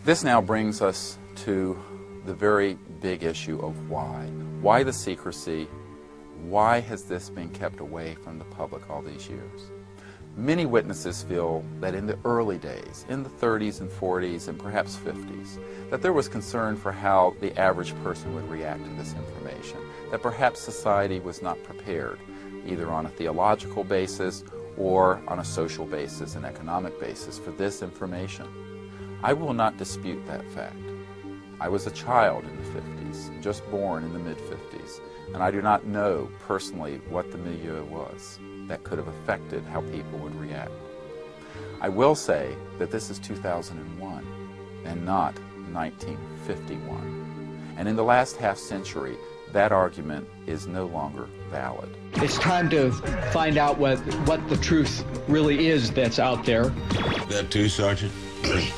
This now brings us to the very big issue of why. Why the secrecy? Why has this been kept away from the public all these years? Many witnesses feel that in the early days, in the 30s and 40s and perhaps 50s, that there was concern for how the average person would react to this information, that perhaps society was not prepared, either on a theological basis or on a social basis, an economic basis, for this information. I will not dispute that fact. I was a child in the 50s, just born in the mid-50s, and I do not know personally what the milieu was that could have affected how people would react. I will say that this is 2001 and not 1951. And in the last half century, that argument is no longer valid. It's time to find out what the truth really is that's out there. That too, Sergeant?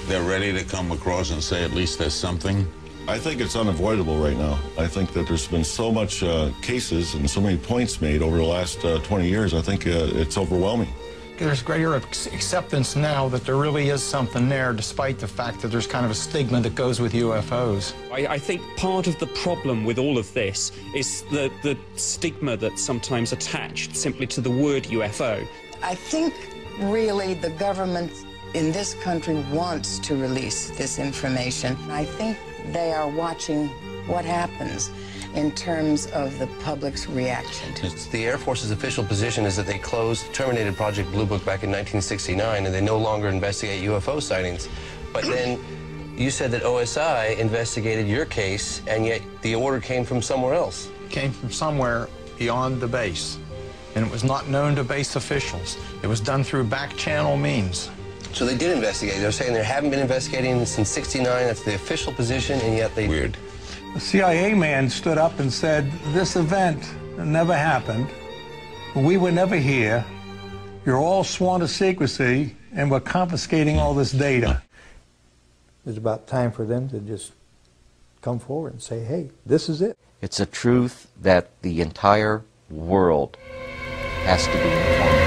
They're ready to come across and say at least there's something? I think it's unavoidable right now. I think that there's been so much cases and so many points made over the last 20 years. I think it's overwhelming. There's greater acceptance now that there really is something there, despite the fact that there's kind of a stigma that goes with UFOs. I think part of the problem with all of this is the stigma that's sometimes attached simply to the word UFO. I think really the government in this country wants to release this information. I think they are watching what happens in terms of the public's reaction to it. The Air Force's official position is that they terminated Project Blue Book back in 1969, and they no longer investigate UFO sightings. But then you said that OSI investigated your case, and yet the order came from somewhere else. It came from somewhere beyond the base, and it was not known to base officials. It was done through back-channel means. So they did investigate. They're saying they haven't been investigating since '69. That's the official position, and yet they... Weird. A CIA man stood up and said, this event never happened. We were never here. You're all sworn to secrecy, and we're confiscating all this data. It's about time for them to just come forward and say, hey, this is it. It's a truth that the entire world has to be informed.